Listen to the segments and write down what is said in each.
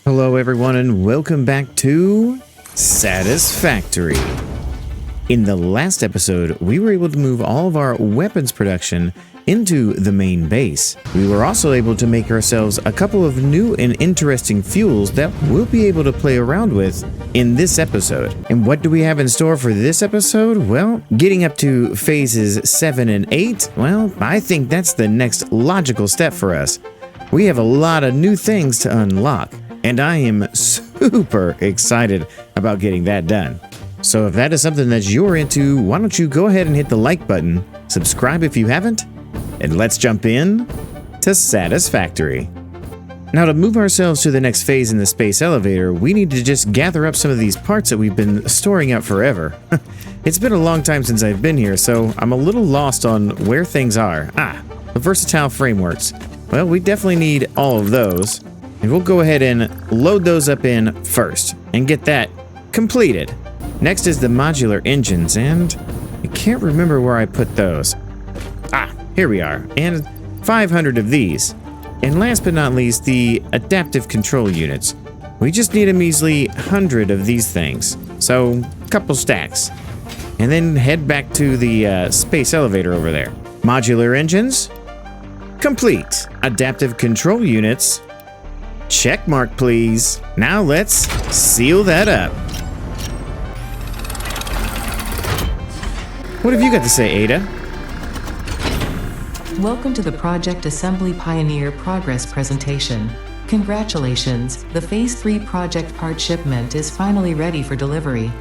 Hello everyone and welcome back to Satisfactory. In the last episode, we were able to move all of our weapons production into the main base. We were also able to make ourselves a couple of new and interesting fuels that we'll be able to play around with in this episode. And what do we have in store for this episode? Well, getting up to phases 7 and 8, well, I think that's the next logical step for us. We have a lot of new things to unlock, and I am super excited about getting that done. So if that is something that you're into, why don't you go ahead and hit the like button, subscribe if you haven't, and let's jump in to Satisfactory. Now to move ourselves to the next phase in the space elevator, we need to just gather up some of these parts that we've been storing up forever. It's been a long time since I've been here, so I'm a little lost on where things are. The versatile frameworks. Well, we definitely need all of those. And we'll go ahead and load those up in first and get that completed. Next is the modular engines, and I can't remember where I put those. Here we are, and 500 of these. And last but not least, the adaptive control units. We just need a measly 100 of these things, so a couple stacks. And then head back to the space elevator over there. Modular engines, complete. Adaptive control units, check mark please. Now let's seal that up. What have you got to say, Ada? Welcome to the Project Assembly Pioneer Progress presentation. Congratulations, the Phase 3 project part shipment is finally ready for delivery.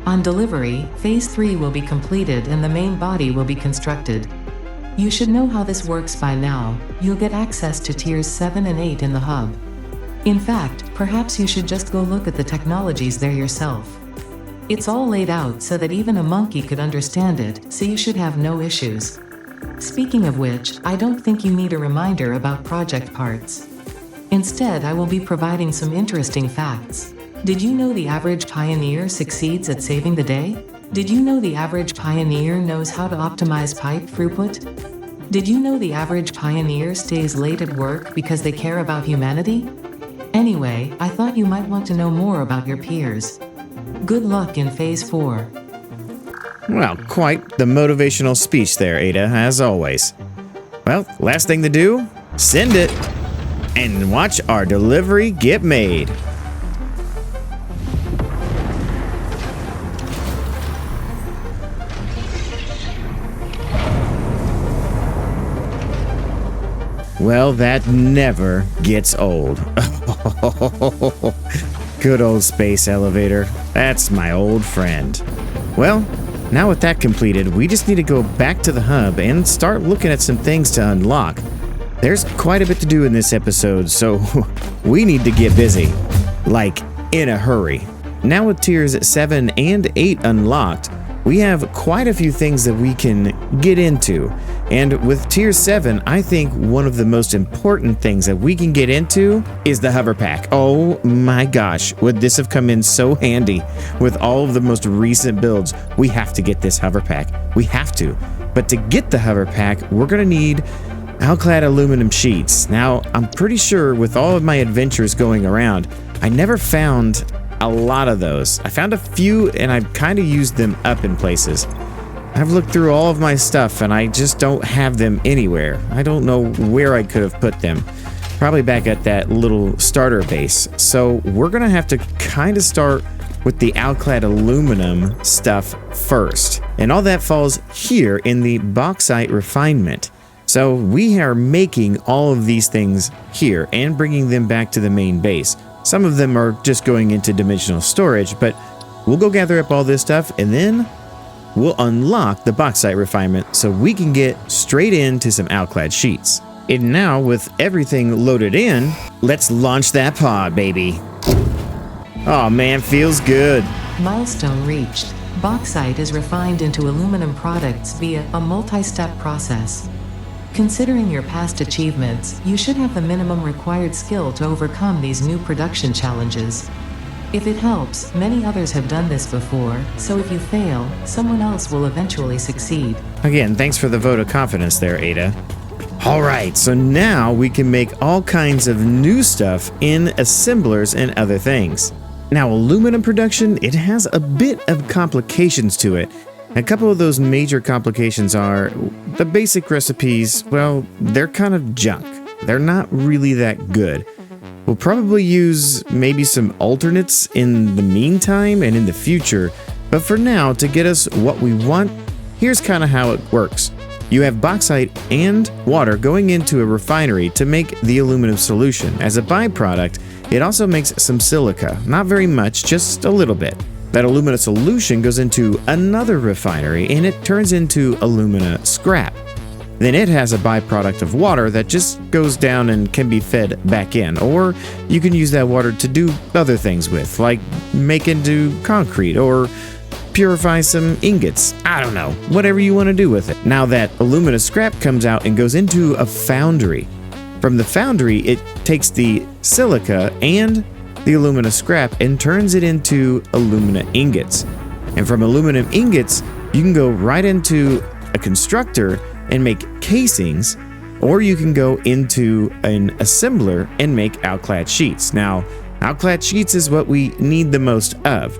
On delivery, Phase 3 will be completed and the main body will be constructed. You should know how this works by now. You'll get access to Tiers 7 and 8 in the hub. In fact, perhaps you should just go look at the technologies there yourself. It's all laid out so that even a monkey could understand it, so you should have no issues. Speaking of which, I don't think you need a reminder about project parts. Instead, I will be providing some interesting facts. Did you know the average pioneer succeeds at saving the day? Did you know the average pioneer knows how to optimize pipe throughput? Did you know the average pioneer stays late at work because they care about humanity? Anyway, I thought you might want to know more about your peers. Good luck in Phase 4. Well, quite the motivational speech there, Ada, as always. Well, last thing to do, send it, and watch our delivery get made. Well, that never gets old. Good old space elevator. That's my old friend. Well, now with that completed, we just need to go back to the hub and start looking at some things to unlock. There's quite a bit to do in this episode, so we need to get busy. Like, in a hurry. Now with Tiers 7 and 8 unlocked, we have quite a few things that we can get into. And with Tier 7, I think one of the most important things that we can get into is the hover pack. Oh my gosh, would this have come in so handy with all of the most recent builds. We have to get this hover pack. We have to. But to get the hover pack, we're going to need Alcalde aluminum sheets. Now, I'm pretty sure with all of my adventures going around, I never found a lot of those. I found a few and I've kind of used them up in places. I've looked through all of my stuff and I just don't have them anywhere. I don't know where I could have put them. Probably back at that little starter base. So we're gonna have to kind of start with the Alcalde aluminum stuff first. And all that falls here in the bauxite refinement. So we are making all of these things here and bringing them back to the main base. Some of them are just going into dimensional storage, but we'll go gather up all this stuff and then we'll unlock the bauxite refinement so we can get straight into some Alcalde sheets. And now with everything loaded in, let's launch that pod, baby. Oh man, feels good. Milestone reached. Bauxite is refined into aluminum products via a multi-step process. Considering your past achievements, you should have the minimum required skill to overcome these new production challenges. If it helps, many others have done this before, so if you fail, someone else will eventually succeed. Again, thanks for the vote of confidence there, Ada. All right, so now we can make all kinds of new stuff in assemblers and other things. Now, aluminum production, it has a bit of complications to it. A couple of those major complications are the basic recipes, well, they're kind of junk. They're not really that good. We'll probably use maybe some alternates in the meantime and in the future, but for now, to get us what we want, here's kind of how it works. You have bauxite and water going into a refinery to make the aluminum solution. As a byproduct, it also makes some silica. Not very much, just a little bit. That alumina solution goes into another refinery and it turns into alumina scrap. Then it has a byproduct of water that just goes down and can be fed back in. Or you can use that water to do other things with, like make into concrete or purify some ingots. I don't know, whatever you want to do with it. Now that alumina scrap comes out and goes into a foundry. From the foundry, it takes the silica and the alumina scrap and turns it into alumina ingots. And from aluminum ingots, you can go right into a constructor and make casings, or you can go into an assembler and make Alcalde sheets. Now, Alcalde sheets is what we need the most of.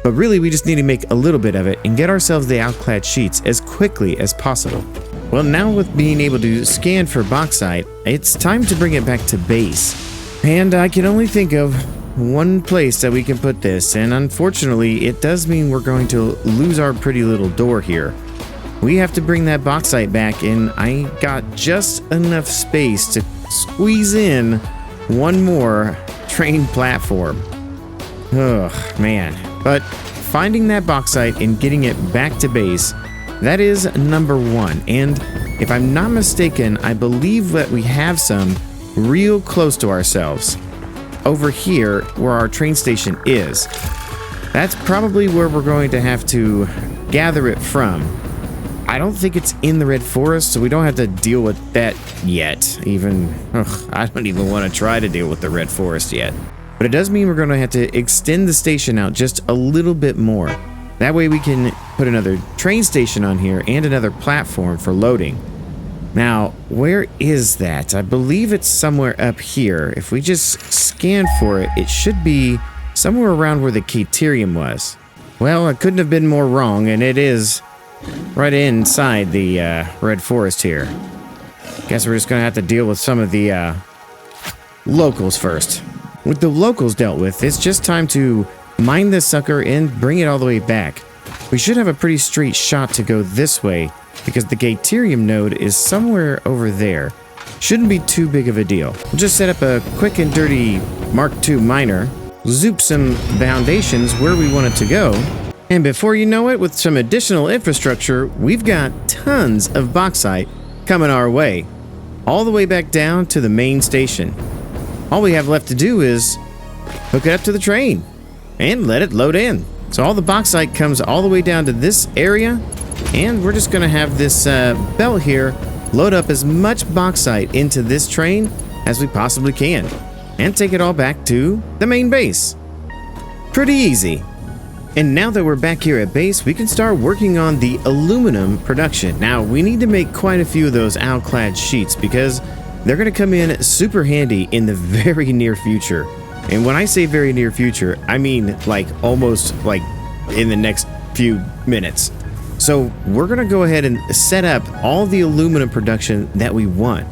But really we just need to make a little bit of it and get ourselves the Alcalde sheets as quickly as possible. Well, now with being able to scan for bauxite, it's time to bring it back to base. And I can only think of one place that we can put this, and unfortunately it does mean we're going to lose our pretty little door here. We have to bring that bauxite back, and I got just enough space to squeeze in one more train platform. Ugh, man. But finding that bauxite and getting it back to base, that is number one. And if I'm not mistaken, I believe that we have some real close to ourselves. Over here, where our train station is. That's probably where we're going to have to gather it from. I don't think it's in the Red Forest, so we don't have to deal with that yet. I don't even want to try to deal with the Red Forest yet. But it does mean we're going to have to extend the station out just a little bit more. That way we can put another train station on here and another platform for loading. Now, where is that? I believe it's somewhere up here. If we just scan for it, it should be somewhere around where the Caterium was. Well, I couldn't have been more wrong, and it is right inside the Red Forest here. Guess we're just going to have to deal with some of the locals first. With the locals dealt with, it's just time to mine this sucker and bring it all the way back. We should have a pretty straight shot to go this way, because the Caterium node is somewhere over there. Shouldn't be too big of a deal. We'll just set up a quick and dirty Mark II miner, zoop some foundations where we want it to go, and before you know it, with some additional infrastructure, we've got tons of bauxite coming our way, all the way back down to the main station. All we have left to do is hook it up to the train and let it load in. So all the bauxite comes all the way down to this area, and we're just going to have this belt here load up as much bauxite into this train as we possibly can and take it all back to the main base. Pretty easy. And now that we're back here at base, we can start working on the aluminum production. Now, we need to make quite a few of those Alcalde sheets because they're going to come in super handy in the very near future. And when I say very near future, I mean like almost like in the next few minutes. So we're going to go ahead and set up all the aluminum production that we want.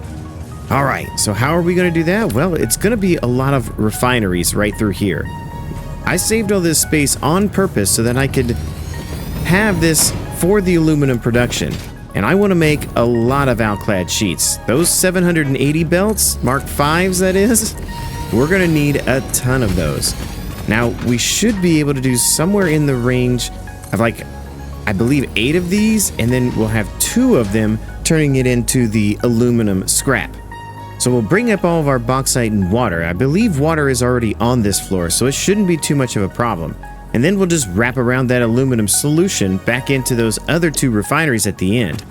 All right, so how are we going to do that? Well, it's going to be a lot of refineries right through here. I saved all this space on purpose so that I could have this for the aluminum production. And I want to make a lot of Alcalde sheets. Those 780 belts, Mark V's that is, we're going to need a ton of those. Now, we should be able to do somewhere in the range of like, I believe 8 of these, and then we'll have 2 of them turning it into the aluminum scrap. So we'll bring up all of our bauxite and water. I believe water is already on this floor, so it shouldn't be too much of a problem. And then we'll just wrap around that aluminum solution back into those other 2 refineries at the end,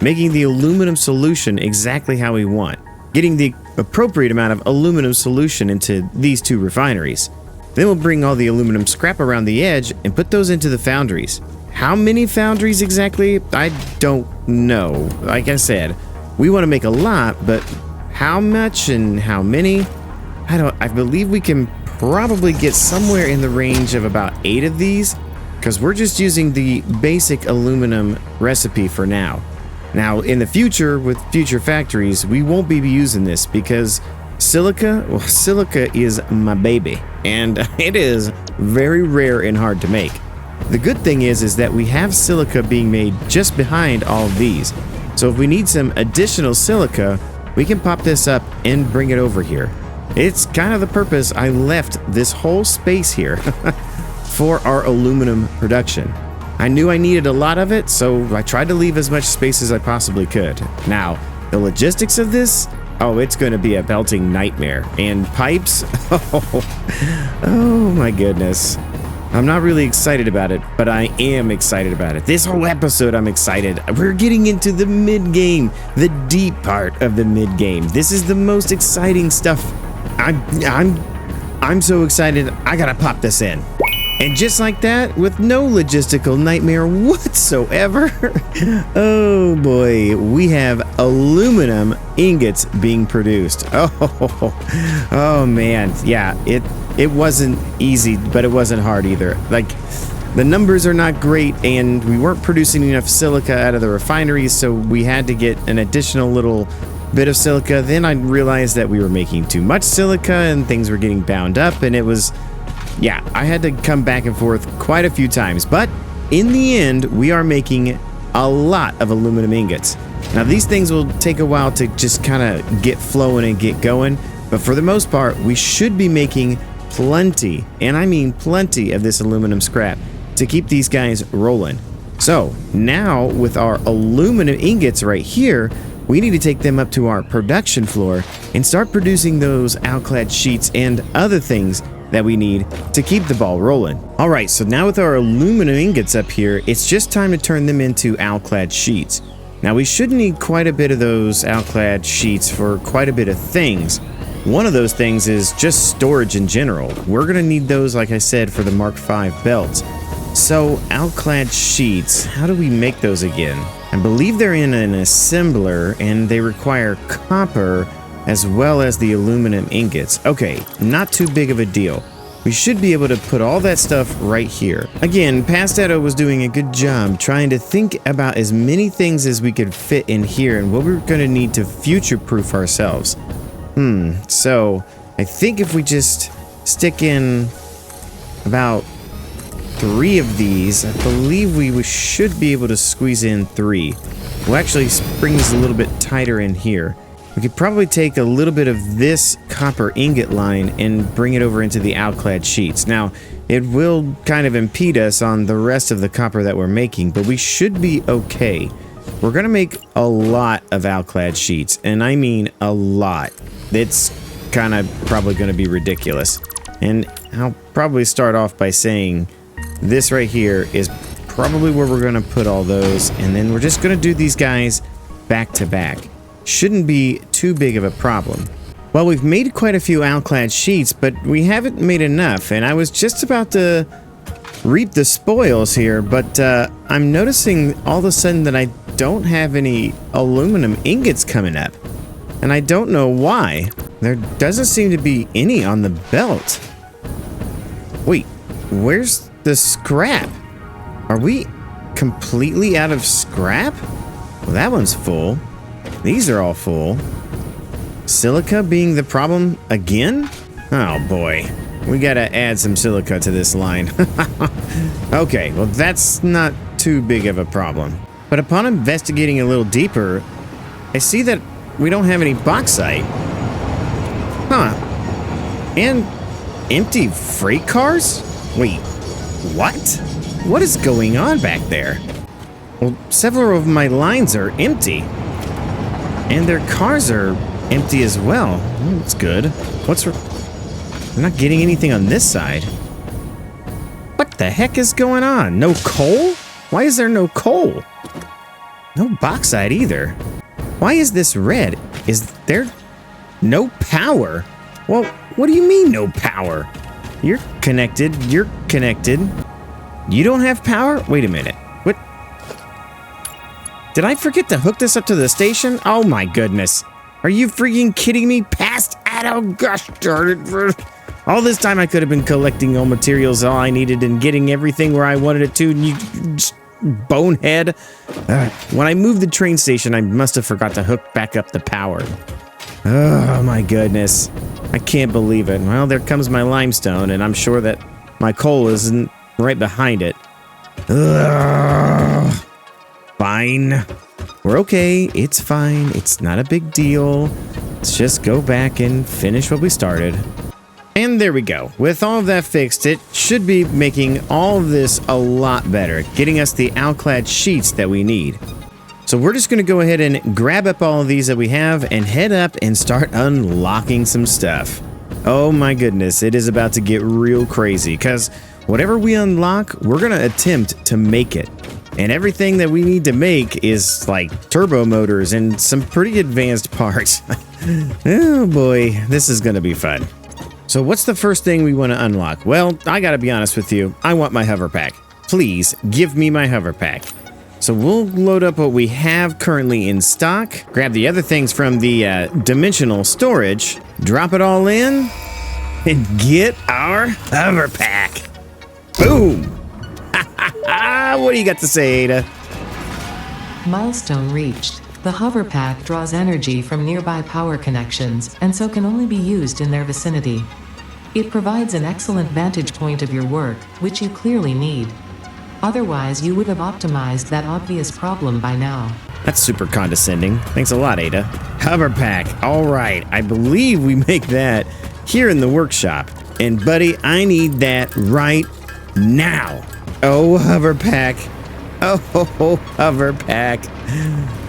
making the aluminum solution exactly how we want, getting the appropriate amount of aluminum solution into these 2 refineries. Then we'll bring all the aluminum scrap around the edge and put those into the foundries. How many foundries exactly? I don't know. Like I said, We want to make a lot, but how much and how many? I believe we can probably get somewhere in the range of about 8 of these, because we're just using the basic aluminum recipe for now. Now, in the future, with future factories, we won't be using this because silica is my baby, and it is very rare and hard to make. The good thing is that we have silica being made just behind all of these. So if we need some additional silica, we can pop this up and bring it over here. It's kind of the purpose I left this whole space here for our aluminum production. I knew I needed a lot of it, so I tried to leave as much space as I possibly could. Now, the logistics of this, oh, it's going to be a belting nightmare. And pipes, oh my goodness. I'm not really excited about it, but I am excited about it. This whole episode, I'm excited. We're getting into the mid-game, the deep part of the mid-game. This is the most exciting stuff. I'm so excited. I gotta pop this in. And just like that, with no logistical nightmare whatsoever, oh boy, we have aluminum ingots being produced. Oh man, yeah, it wasn't easy, but it wasn't hard either. Like, the numbers are not great, and we weren't producing enough silica out of the refineries, so we had to get an additional little bit of silica. Then I realized that we were making too much silica, and things were getting bound up, and it was... yeah, I had to come back and forth quite a few times, but in the end, we are making a lot of aluminum ingots. Now, these things will take a while to just kind of get flowing and get going, but for the most part, we should be making plenty, and I mean plenty, of this aluminum scrap to keep these guys rolling. So now, with our aluminum ingots right here, we need to take them up to our production floor and start producing those Alcalde sheets and other things that we need to keep the ball rolling. All right, so now with our aluminum ingots up here, it's just time to turn them into Alcalde sheets. Now, we should need quite a bit of those Alcalde sheets for quite a bit of things. One of those things is just storage in general. We're gonna need those, like I said, for the Mark V belts. So, Alcalde sheets, how do we make those again? I believe they're in an assembler, and they require copper as well as the aluminum ingots. Okay, not too big of a deal. We should be able to put all that stuff right here. Again, Pastetto was doing a good job trying to think about as many things as we could fit in here and what we were going to need to future-proof ourselves. So I think if we just stick in about 3 of these, I believe we should be able to squeeze in 3. We'll actually bring this a little bit tighter in here. We could probably take a little bit of this copper ingot line and bring it over into the Alcalde sheets. Now, it will kind of impede us on the rest of the copper that we're making, but we should be okay. We're going to make a lot of Alcalde sheets, and I mean a lot. It's kind of probably going to be ridiculous. And I'll probably start off by saying this right here is probably where we're going to put all those, and then we're just going to do these guys back to back. Shouldn't be too big of a problem. Well, we've made quite a few Alcalde sheets, but we haven't made enough, and I was just about to reap the spoils here, but I'm noticing all of a sudden that I don't have any aluminum ingots coming up, and I don't know why. There doesn't seem to be any on the belt. Wait, where's the scrap? Are we completely out of scrap? Well, that one's full. These are all full. Silica being the problem again? Oh boy, we gotta add some silica to this line. Okay, well that's not too big of a problem. But upon investigating a little deeper, I see that we don't have any bauxite. Huh. And empty freight cars? Wait, what? What is going on back there? Well, several of my lines are empty. And their cars are empty as well. That's good. I'm not getting anything on this side. What the heck is going on? No coal? Why is there no coal? No bauxite either. Why is this red? Is there no power? Well, what do you mean no power? You're connected. You're connected. You don't have power? Wait a minute. What? Did I forget to hook this up to the station? Oh my goodness. Are you freaking kidding me? Past oh gosh darn it. All this time I could have been collecting all materials, all I needed, and getting everything where I wanted it to, and you just bonehead. When I moved the train station, I must have forgot to hook back up the power. Oh my goodness. I can't believe it. Well, there comes my limestone, and I'm sure that my coal isn't right behind it. Ugh. Fine. We're okay. It's fine. It's not a big deal. Let's just go back and finish what we started. And there we go. With all of that fixed, it should be making all of this a lot better, getting us the Alcalde Sheets that we need. So we're just going to go ahead and grab up all of these that we have and head up and start unlocking some stuff. Oh my goodness, it is about to get real crazy because whatever we unlock, we're going to attempt to make it. And everything that we need to make is like turbo motors and some pretty advanced parts. Oh boy, this is going to be fun. So what's the first thing we want to unlock? Well, I gotta be honest with you. I want my hover pack. Please give me my hover pack. So we'll load up what we have currently in stock, grab the other things from the dimensional storage, drop it all in, and get our hover pack. Boom! What do you got to say, Ada? Milestone reached. The hover pack draws energy from nearby power connections and so can only be used in their vicinity. It provides an excellent vantage point of your work, which you clearly need. Otherwise, you would have optimized that obvious problem by now. That's super condescending. Thanks a lot, Ada. Hover pack. All right, I believe we make that here in the workshop. And buddy, I need that right now. Oh, hover pack. Oh, hover pack.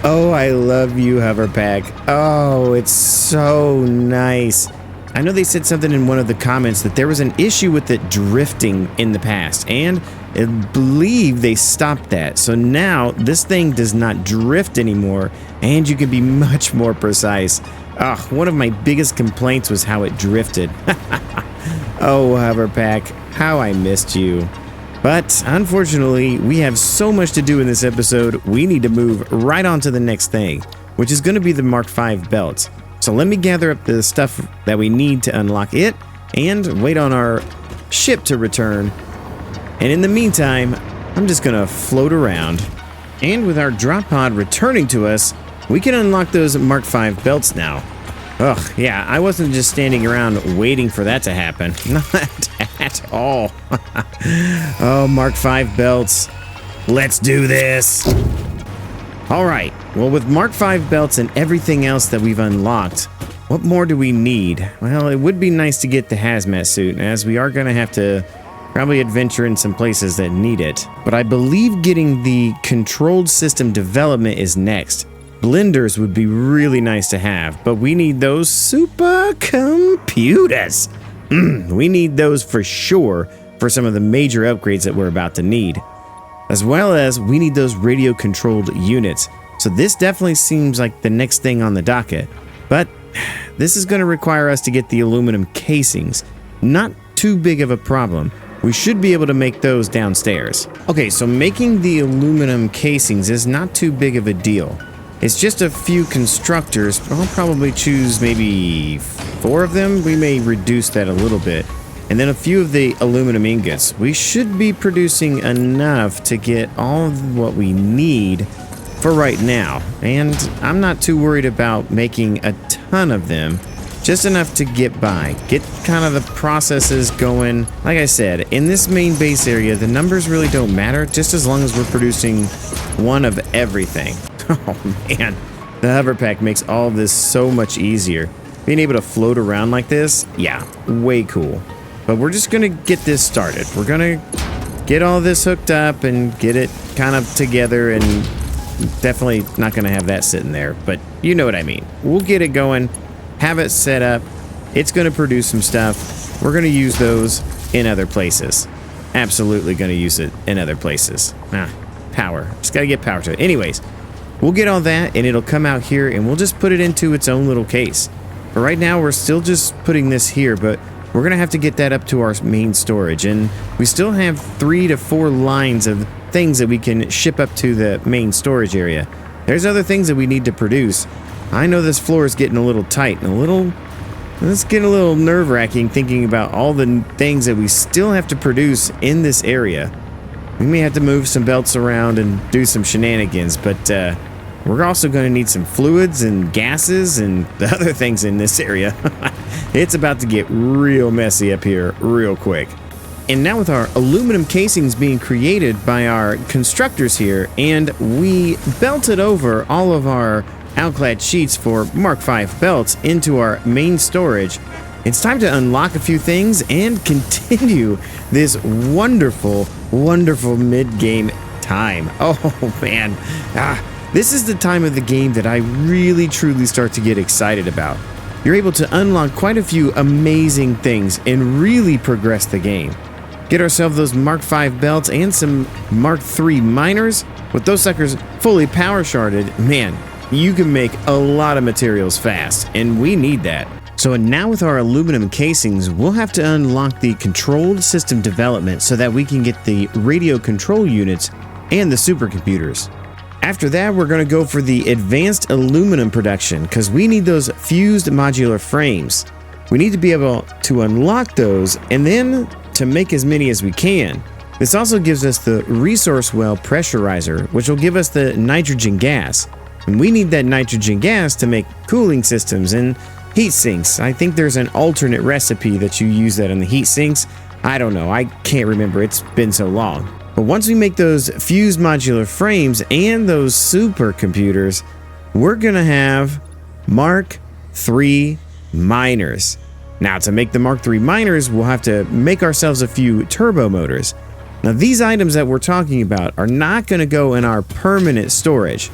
Oh, I love you, hover pack. Oh, it's so nice. I know they said something in one of the comments that there was an issue with it drifting in the past, and I believe they stopped that. So now this thing does not drift anymore, and you can be much more precise. One of my biggest complaints was how it drifted. Oh, hover pack, how I missed you. But unfortunately, we have so much to do in this episode, we need to move right on to the next thing, which is going to be the Mark V belts. So let me gather up the stuff that we need to unlock it and wait on our ship to return. And in the meantime, I'm just going to float around. And with our drop pod returning to us, we can unlock those Mark V belts now. Ugh, yeah, I wasn't just standing around waiting for that to happen. Not at all. Oh, Mark V belts. Let's do this. All right. Well, with Mark V belts and everything else that we've unlocked, what more do we need? Well, it would be nice to get the hazmat suit, as we are going to have to probably adventure in some places that need it. But I believe getting the controlled system development is next. Blenders would be really nice to have, but we need those supercomputers. We need those for sure for some of the major upgrades that we're about to need. As well as we need those radio-controlled units. So this definitely seems like the next thing on the docket. But this is going to require us to get the aluminum casings. Not too big of a problem. We should be able to make those downstairs. Okay, so making the aluminum casings is not too big of a deal. It's just a few constructors. I'll probably choose maybe 4 of them. We may reduce that a little bit. And then a few of the aluminum ingots. We should be producing enough to get all of what we need for right now. And I'm not too worried about making a ton of them. Just enough to get by. Get kind of the processes going. Like I said, in this main base area, the numbers really don't matter, just as long as we're producing one of everything. Oh man, the hover pack makes all of this so much easier. Being able to float around like this, yeah, way cool. But we're just gonna get this started. We're gonna get all this hooked up and get it kind of together, and definitely not gonna have that sitting there, but you know what I mean. We'll get it going, have it set up. It's gonna produce some stuff. We're gonna use those in other places. Absolutely gonna use it in other places. Power. Just gotta get power to it. Anyways, we'll get all that and it'll come out here and we'll just put it into its own little case. But right now we're still just putting this here, but we're going to have to get that up to our main storage. And we still have 3 to 4 lines of things that we can ship up to the main storage area. there's other things that we need to produce. I know this floor is getting a little tight and it's getting a little nerve-wracking thinking about all the things that we still have to produce in this area. We may have to move some belts around and do some shenanigans, but we're also going to need some fluids and gases and the other things in this area. It's about to get real messy up here real quick. And now with our aluminum casings being created by our constructors here, and we belted over all of our Alcalde sheets for Mark V belts into our main storage, it's time to unlock a few things and continue this wonderful, wonderful mid-game time. Oh man, this is the time of the game that I really truly start to get excited about. You're able to unlock quite a few amazing things and really progress the game. Get ourselves those Mark V belts and some Mark III miners. With those suckers fully power sharded, man, you can make a lot of materials fast, and we need that. So now with our aluminum casings, we'll have to unlock the controlled system development so that we can get the radio control units and the supercomputers. After that, we're going to go for the advanced aluminum production because we need those fused modular frames. We need to be able to unlock those and then to make as many as we can. This also gives us the resource well pressurizer, which will give us the nitrogen gas. And we need that nitrogen gas to make cooling systems and heat sinks. I think there's an alternate recipe that you use that on the heat sinks. I don't know. I can't remember. It's been so long. But once we make those fused modular frames and those supercomputers, we're going to have Mark III miners. Now, to make the Mark III miners, we'll have to make ourselves a few turbo motors. Now, these items that we're talking about are not going to go in our permanent storage.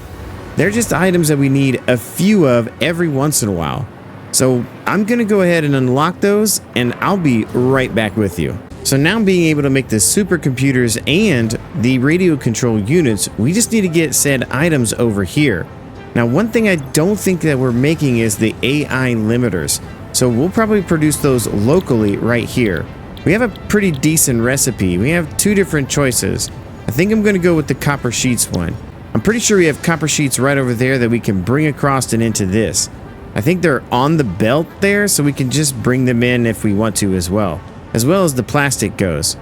They're just items that we need a few of every once in a while. So I'm going to go ahead and unlock those, and I'll be right back with you. So now being able to make the supercomputers and the radio control units, we just need to get said items over here. Now, one thing I don't think that we're making is the AI limiters. So we'll probably produce those locally right here. We have a pretty decent recipe. We have two different choices. I think I'm going to go with the copper sheets one. I'm pretty sure we have copper sheets right over there that we can bring across and into this. I think they're on the belt there, so we can just bring them in if we want to as well as the plastic goes.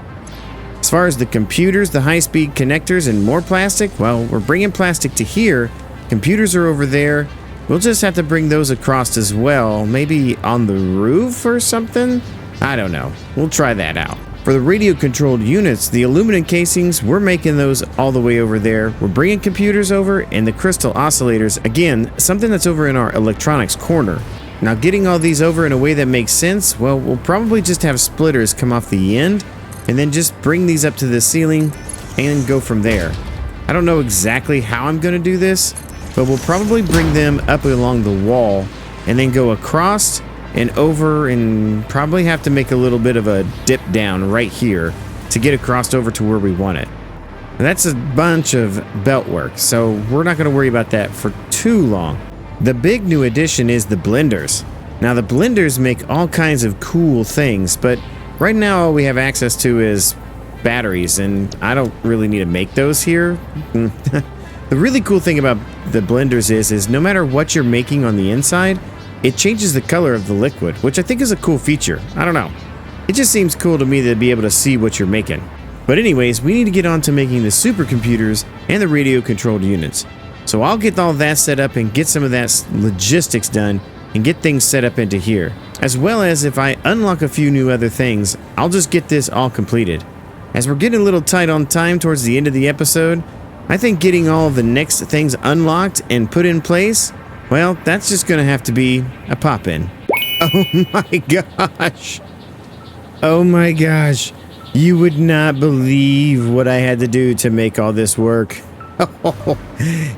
As far as the computers, the high-speed connectors, and more plastic, well, we're bringing plastic to here. Computers are over there. We'll just have to bring those across as well, maybe on the roof or something? I don't know. We'll try that out. For the radio-controlled units, the aluminum casings, we're making those all the way over there. We're bringing computers over, and the crystal oscillators, again, something that's over in our electronics corner. Now, getting all these over in a way that makes sense, well, we'll probably just have splitters come off the end, and then just bring these up to the ceiling and go from there. I don't know exactly how I'm going to do this, but we'll probably bring them up along the wall, and then go across and over, and probably have to make a little bit of a dip down right here to get across over to where we want it. Now, that's a bunch of belt work, so we're not going to worry about that for too long. The big new addition is the blenders. Now, the blenders make all kinds of cool things, but right now all we have access to is batteries, and I don't really need to make those here. The really cool thing about the blenders is no matter what you're making on the inside, it changes the color of the liquid, which I think is a cool feature. I don't know. It just seems cool to me to be able to see what you're making. But anyways, we need to get on to making the supercomputers and the radio-controlled units. So I'll get all that set up and get some of that logistics done and get things set up into here. As well as if I unlock a few new other things, I'll just get this all completed. As we're getting a little tight on time towards the end of the episode, I think getting all of the next things unlocked and put in place, well, that's just going to have to be a pop-in. Oh my gosh. Oh my gosh. You would not believe what I had to do to make all this work.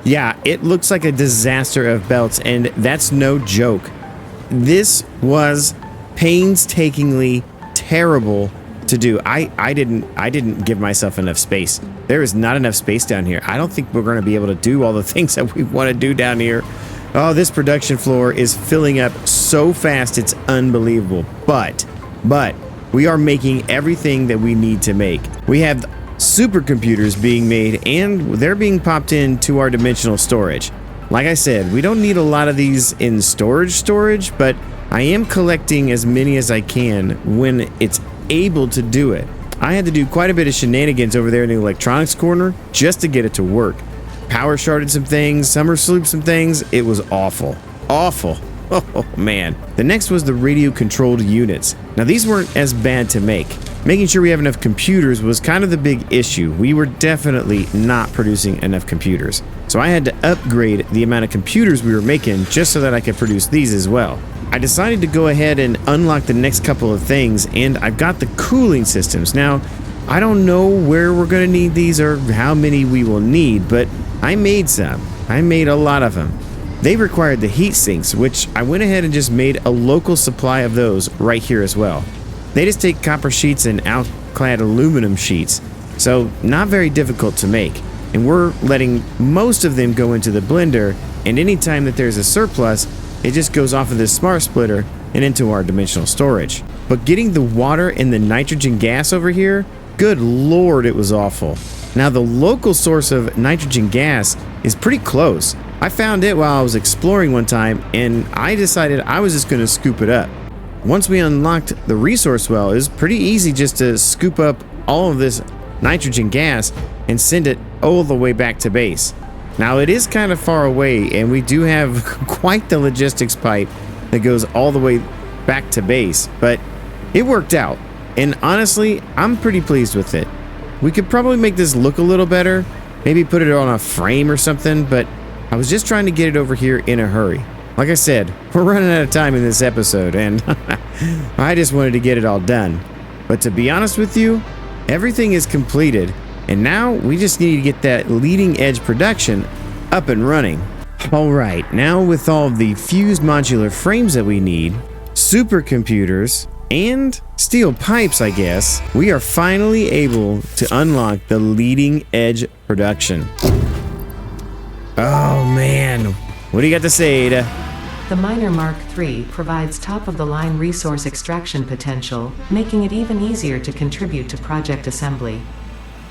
Yeah, it looks like a disaster of belts, and that's no joke. This was painstakingly terrible to do. I didn't give myself enough space. There is not enough space down here. I don't think we're going to be able to do all the things that we want to do down here. Oh, this production floor is filling up so fast, it's unbelievable. But we are making everything that we need to make. We have supercomputers being made, and they're being popped into our dimensional storage. Like I said, we don't need a lot of these in storage, but I am collecting as many as I can when it's able to do it. I had to do quite a bit of shenanigans over there in the electronics corner just to get it to work. Power sharded some things, summer slooped some things. It was awful. Awful. Oh man. The next was the radio controlled units. Now these weren't as bad to make. Making sure we have enough computers was kind of the big issue. We were definitely not producing enough computers. So I had to upgrade the amount of computers we were making just so that I could produce these as well. I decided to go ahead and unlock the next couple of things, and I've got the cooling systems. Now, I don't know where we're going to need these or how many we will need, but I made some. I made a lot of them. They required the heat sinks, which I went ahead and just made a local supply of those right here as well. They just take copper sheets and Alcalde aluminum sheets, so not very difficult to make. And we're letting most of them go into the blender, and anytime that there's a surplus, it just goes off of this smart splitter and into our dimensional storage. But getting the water and the nitrogen gas over here, good lord, it was awful. Now the local source of nitrogen gas is pretty close. I found it while I was exploring one time, and I decided I was just going to scoop it up. Once we unlocked the resource well, it was pretty easy just to scoop up all of this nitrogen gas and send it all the way back to base. Now it is kind of far away, and we do have quite the logistics pipe that goes all the way back to base, but it worked out. And honestly, I'm pretty pleased with it. We could probably make this look a little better, maybe put it on a frame or something, but I was just trying to get it over here in a hurry. Like I said, we're running out of time in this episode, and I just wanted to get it all done. But to be honest with you, everything is completed, and now we just need to get that leading edge production up and running. Alright, now with all of the fused modular frames that we need, supercomputers, and steel pipes, I guess, we are finally able to unlock the leading edge production. Oh man, what do you got to say, Ada? The Miner Mark III provides top-of-the-line resource extraction potential, making it even easier to contribute to project assembly.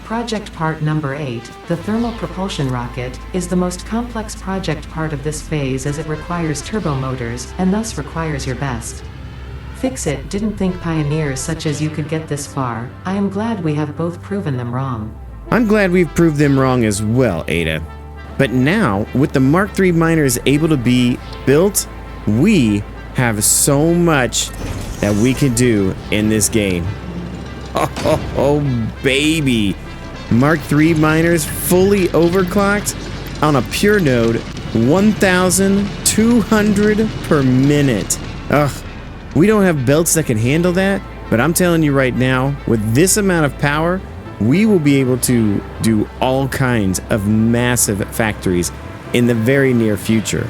Project part number 8, the thermal propulsion rocket, is the most complex project part of this phase as it requires turbo motors, and thus requires your best. Fix-It didn't think pioneers such as you could get this far. I am glad we have both proven them wrong. I'm glad we've proved them wrong as well, Ada. But now, with the Mark III miners able to be built, we have so much that we can do in this game. Oh, baby. Mark III miners fully overclocked on a pure node, 1,200 per minute. Ugh, we don't have belts that can handle that, but I'm telling you right now, with this amount of power, we will be able to do all kinds of massive factories in the very near future.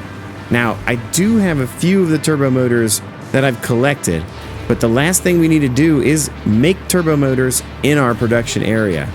Now, I do have a few of the turbo motors that I've collected, but the last thing we need to do is make turbo motors in our production area.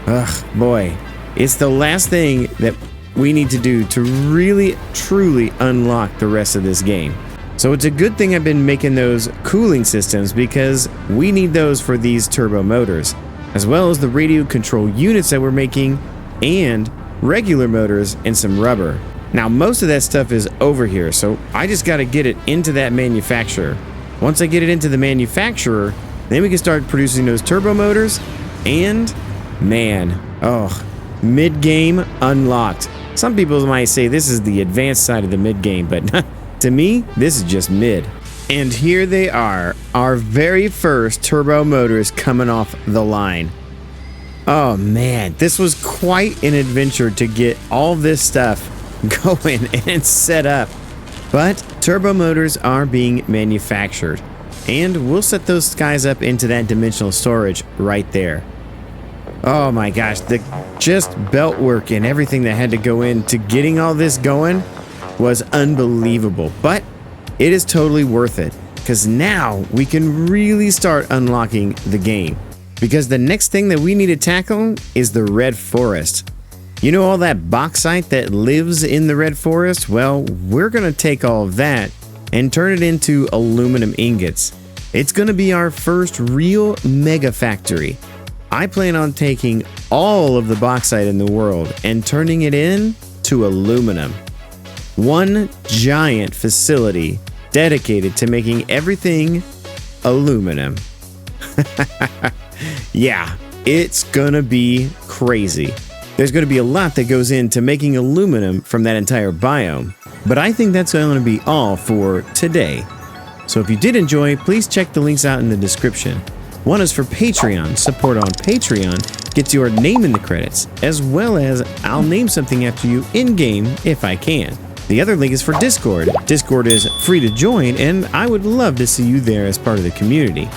Ugh, boy, it's the last thing that we need to do to really, truly unlock the rest of this game. So it's a good thing I've been making those cooling systems because we need those for these turbo motors, as well as the radio control units that we're making, and regular motors and some rubber. Now most of that stuff is over here, so I just got to get it into that manufacturer. Once I get it into the manufacturer, then we can start producing those turbo motors, and man, oh, mid-game unlocked. Some people might say this is the advanced side of the mid-game, but to me, this is just mid. And here they are, our very first turbo motors coming off the line. Oh man, this was quite an adventure to get all this stuff going and set up. But turbo motors are being manufactured, and we'll set those guys up into that dimensional storage right there. Oh my gosh, the just belt work and everything that had to go into getting all this going was unbelievable, but it is totally worth it, because now we can really start unlocking the game. Because the next thing that we need to tackle is the red forest. You know all that bauxite that lives in the red forest? Well, we're going to take all of that and turn it into aluminum ingots. It's going to be our first real mega factory. I plan on taking all of the bauxite in the world and turning it into aluminum. One giant facility dedicated to making everything aluminum. Yeah, it's gonna be crazy. There's gonna be a lot that goes into making aluminum from that entire biome. But I think that's gonna be all for today. So if you did enjoy, please check the links out in the description. One is for Patreon. Support on Patreon gets your name in the credits, as well as I'll name something after you in-game if I can. The other link is for Discord. Discord is free to join, and I would love to see you there as part of the community.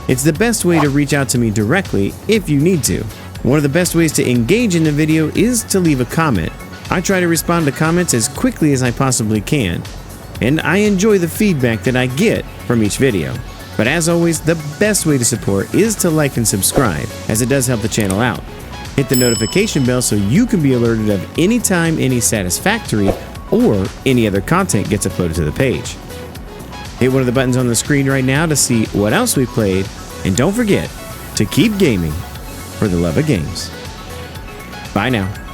It's the best way to reach out to me directly if you need to. One of the best ways to engage in the video is to leave a comment. I try to respond to comments as quickly as I possibly can, and I enjoy the feedback that I get from each video. But as always, the best way to support is to like and subscribe, as it does help the channel out. Hit the notification bell so you can be alerted of any time any Satisfactory or any other content gets uploaded to the page. Hit one of the buttons on the screen right now to see what else we played, and don't forget to keep gaming for the love of games. Bye now.